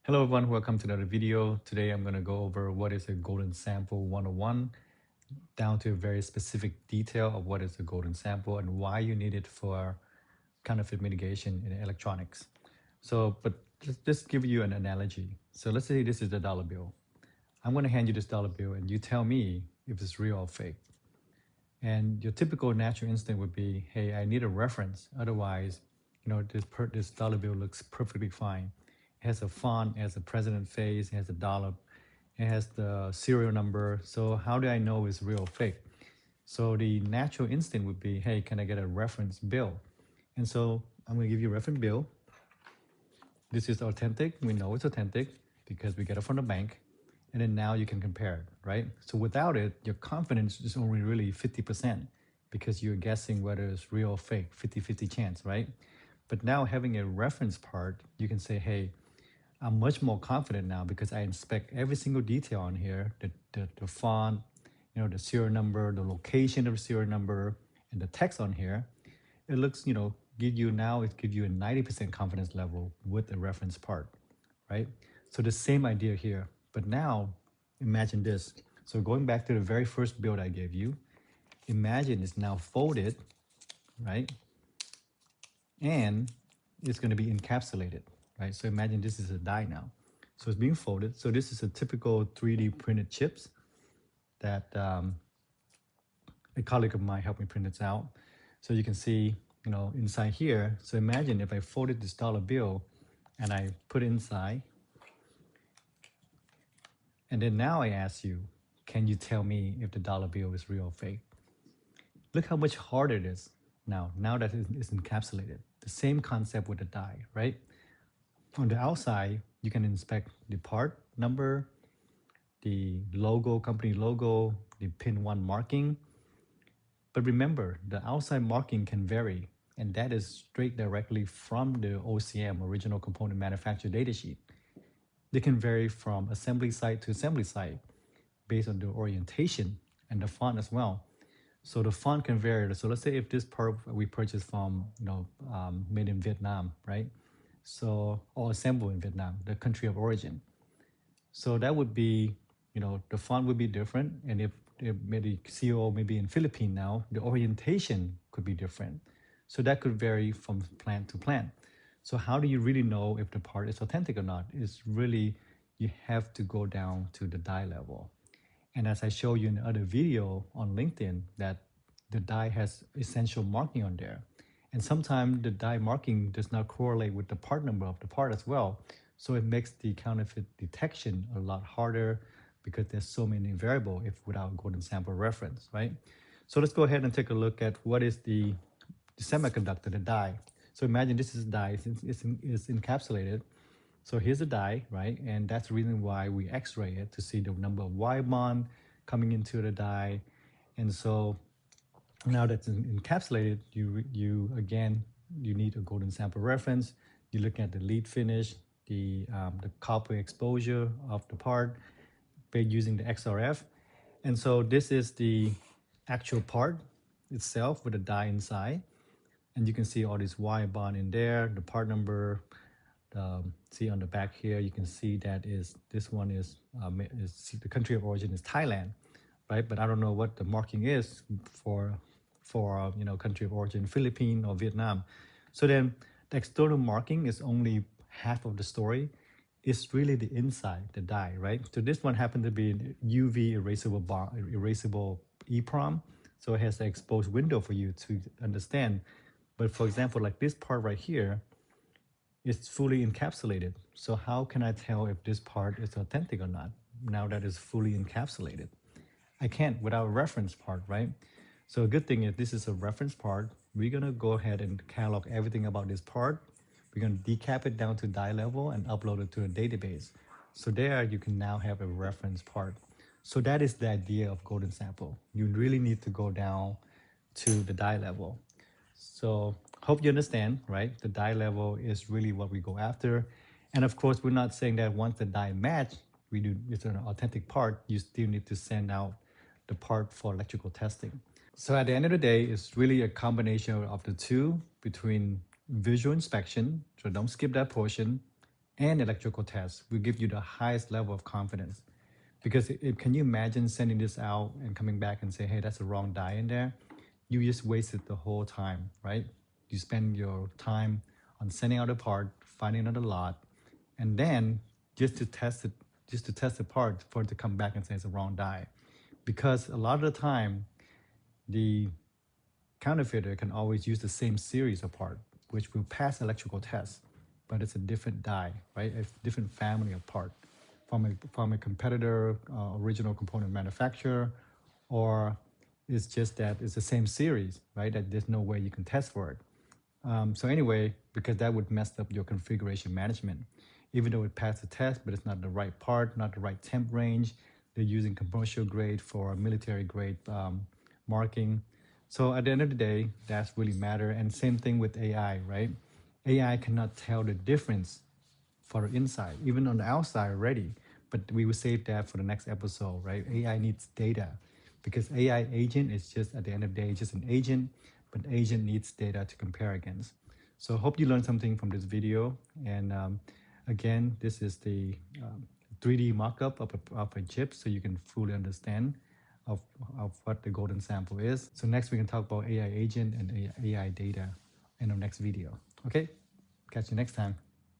Hello everyone, welcome to another video. Today I'm going to go over what is a golden sample 101 down to a very specific detail of what is a golden sample and why you need it for counterfeit mitigation in electronics. But just give you an analogy. So let's say this is the dollar bill. I'm going to hand you this dollar bill and you tell me if it's real or fake. And your typical natural instinct would be, hey, I need a reference. Otherwise, this dollar bill looks perfectly fine. It has a font, it has a president face, it has a dollar, it has the serial number. So how do I know it's real or fake? So the natural instinct would be, hey, can I get a reference bill? And so I'm going to give you a reference bill. This is authentic. We know it's authentic because we get it from the bank. And then now you can compare it, right? So without it, your confidence is only really 50% because you're guessing whether it's real or fake, 50-50 chance, right? But now having a reference part, you can say, hey, I'm much more confident now because I inspect every single detail on here, the font, the serial number, the location of the serial number, and the text on here. It looks, it gives you a 90% confidence level with the reference part, right? So the same idea here, but now imagine this. So going back to the very first build I gave you, imagine it's now folded, right? And it's going to be encapsulated, right? So imagine this is a die now. So it's being folded. So this is a typical 3D printed chips that a colleague of mine helped me print this out. So you can see, inside here. So imagine if I folded this dollar bill and I put it inside. And then now I ask you, can you tell me if the dollar bill is real or fake? Look how much harder it is now that it's encapsulated. The same concept with the die, right? On the outside, you can inspect the part number, the logo, company logo, the pin 1 marking. But remember, the outside marking can vary, and that is straight directly from the OCM, original component manufacturer datasheet. They can vary from assembly site to assembly site based on the orientation and the font as well. So the font can vary. So let's say if this part we purchased from, made in Vietnam, right? So, or assembled in Vietnam, the country of origin. So that would be, the font would be different. And if maybe CO maybe in Philippines now, the orientation could be different. So that could vary from plant to plant. So how do you really know if the part is authentic or not? It's really, you have to go down to the die level. And as I show you in the other video on LinkedIn, that the die has essential marking on there. And sometimes the die marking does not correlate with the part number of the part as well. So it makes the counterfeit detection a lot harder because there's so many variables if without golden sample reference, right? So let's go ahead and take a look at what is the semiconductor, the die. So imagine this is a die, it's encapsulated. So here's the die, right? And that's the reason why we x-ray it to see the number of Y bond coming into the die. And so now that's encapsulated, you need a golden sample reference. You look at the lead finish, the copper exposure of the part by using the XRF. And so this is the actual part itself with the die inside. And you can see all these Y bond in there, the part number. See on the back here, you can see that this one is the country of origin is Thailand, right? But I don't know what the marking is for country of origin, Philippines or Vietnam. So then the external marking is only half of the story. It's really the inside, the die, right? So this one happened to be UV erasable EEPROM. So it has an exposed window for you to understand. But for example, like this part right here, it's fully encapsulated. So how can I tell if this part is authentic or not now that it's fully encapsulated? I can't without a reference part, right? So a good thing is this is a reference part. We're gonna go ahead and catalog everything about this part. We're gonna decap it down to die level and upload it to a database. So there you can now have a reference part. So that is the idea of golden sample. You really need to go down to the die level. So hope you understand, right? The die level is really what we go after. And of course, we're not saying that once the die match, it's an authentic part, you still need to send out the part for electrical testing. So at the end of the day, it's really a combination of the two between visual inspection, so don't skip that portion, and electrical tests will give you the highest level of confidence. Because can you imagine sending this out and coming back and say, hey, that's the wrong die in there? You just wasted the whole time, right? You spend your time on sending out a part, finding out a lot, and then just to test it, just to test the part for it to come back and say it's a wrong die. Because a lot of the time, the counterfeiter can always use the same series of part, which will pass electrical tests, but it's a different die, right? A different family of part from a competitor, original component manufacturer, or it's just that it's the same series, right? That there's no way you can test for it. So anyway, because that would mess up your configuration management. Even though it passed the test, but it's not the right part, not the right temp range. They're using commercial grade for military grade marking. So at the end of the day, that's really matter. And same thing with AI, right? AI cannot tell the difference for the inside, even on the outside already. But we will save that for the next episode, right? AI needs data because AI agent is just at the end of the day just an agent, but agent needs data to compare against. So I hope you learned something from this video. And again, this is the 3D mockup of a chip, so you can fully understand of what the golden sample is. So next we can talk about AI agent and AI data in our next video. Okay, catch you next time.